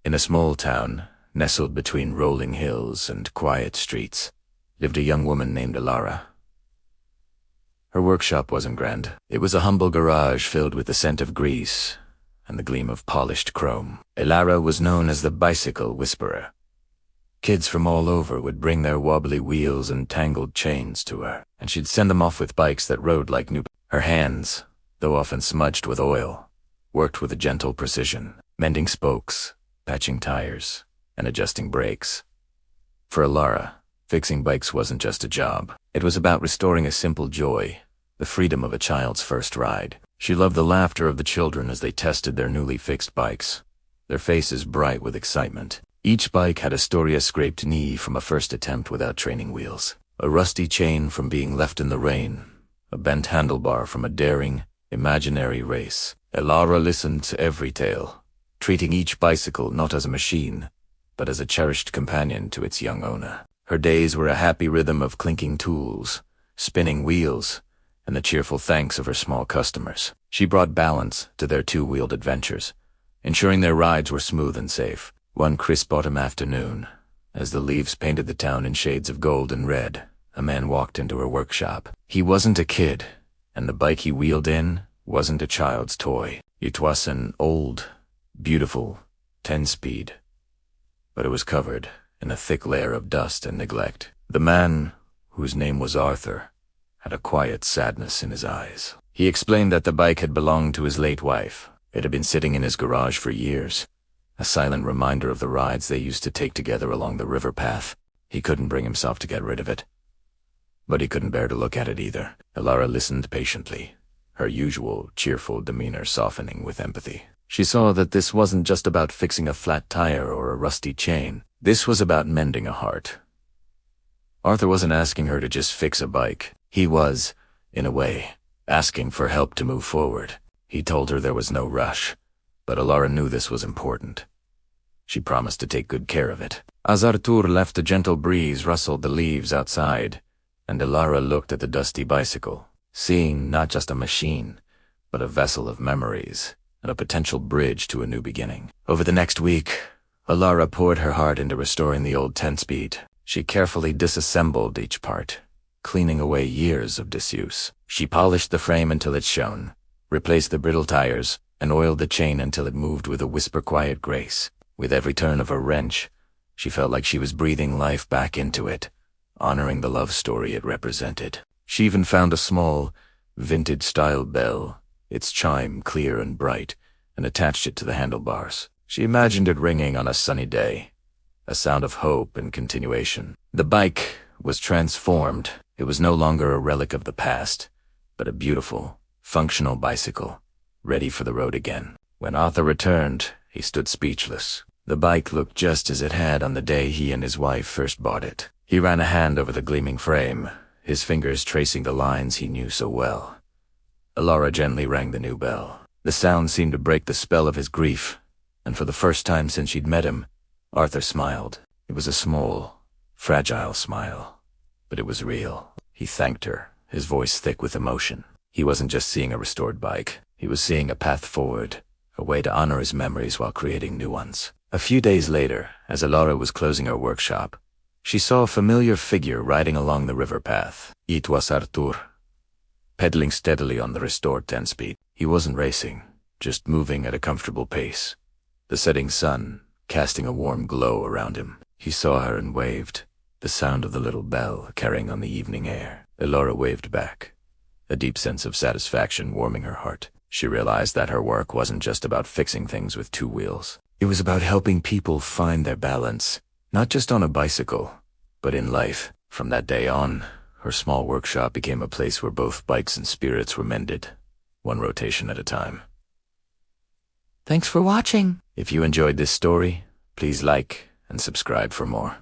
In a small town, nestled between rolling hills and quiet streets, lived a young woman named Alara. Her workshop wasn't grand. It was a humble garage filled with the scent of grease and the gleam of polished chrome. Alara was known as the bicycle whisperer. Kids from all over would bring their wobbly wheels and tangled chains to her, and she'd send them off with bikes that rode like new. Her hands, though often smudged with oil, worked with a gentle precision, mending spokes, patching tires, and adjusting brakes. For Alara, fixing bikes wasn't just a job. It was about restoring a simple joy, the freedom of a child's first ride. She loved the laughter of the children as they tested their newly fixed bikes, their faces bright with excitement. Each bike had a story: a scraped knee from a first attempt without training wheels, a rusty chain from being left in the rain, a bent handlebar from a daring, imaginary race. Alara listened to every tale, treating each bicycle not as a machine, but as a cherished companion to its young owner. Her days were a happy rhythm of clinking tools, spinning wheels, and the cheerful thanks of her small customers. She brought balance to their two-wheeled adventures, ensuring their rides were smooth and safe. One crisp autumn afternoon, as the leaves painted the town in shades of gold and red, a man walked into her workshop. He wasn't a kid, and the bike he wheeled in wasn't a child's toy. It was an old, beautiful 10-speed, but it was covered in a thick layer of dust and neglect. The man, whose name was Arthur, had a quiet sadness in his eyes. He explained that the bike had belonged to his late wife. It had been sitting in his garage for years, a silent reminder of the rides they used to take together along the river path. He couldn't bring himself to get rid of it, but he couldn't bear to look at it either. Alara listened patiently, her usual cheerful demeanor softening with empathy. She saw that this wasn't just about fixing a flat tire or a rusty chain. This was about mending a heart. Arthur wasn't asking her to just fix a bike. He was, in a way, asking for help to move forward. He told her there was no rush, but Alara knew this was important. She promised to take good care of it. As Arthur left, a gentle breeze rustled the leaves outside, and Alara looked at the dusty bicycle, seeing not just a machine, but a vessel of memories and a potential bridge to a new beginning. Over the next week, Alara poured her heart into restoring the old 10-speed. She carefully disassembled each part, cleaning away years of disuse. She polished the frame until it shone, replaced the brittle tires, and oiled the chain until it moved with a whisper-quiet grace. With every turn of her wrench, she felt like she was breathing life back into it, honoring the love story it represented. She even found a small, vintage-style bell, its chime clear and bright, and attached it to the handlebars. She imagined it ringing on a sunny day, a sound of hope and continuation. The bike was transformed. It was no longer a relic of the past, but a beautiful, functional bicycle, ready for the road again. When Arthur returned, he stood speechless. The bike looked just as it had on the day he and his wife first bought it. He ran a hand over the gleaming frame, his fingers tracing the lines he knew so well. Alara gently rang the new bell. The sound seemed to break the spell of his grief, and for the first time since she'd met him, Arthur smiled. It was a small, fragile smile, but it was real. He thanked her, his voice thick with emotion. He wasn't just seeing a restored bike. He was seeing a path forward, a way to honor his memories while creating new ones. A few days later, as Alara was closing her workshop, she saw a familiar figure riding along the river path. It was Arthur, pedaling steadily on the restored 10-speed. He wasn't racing, just moving at a comfortable pace, the setting sun casting a warm glow around him. He saw her and waved, the sound of the little bell carrying on the evening air. Alara waved back, a deep sense of satisfaction warming her heart. She realized that her work wasn't just about fixing things with two wheels. It was about helping people find their balance, not just on a bicycle, but in life. From that day on, her small workshop became a place where both bikes and spirits were mended, one rotation at a time. Thanks for watching. If you enjoyed this story, please like and subscribe for more.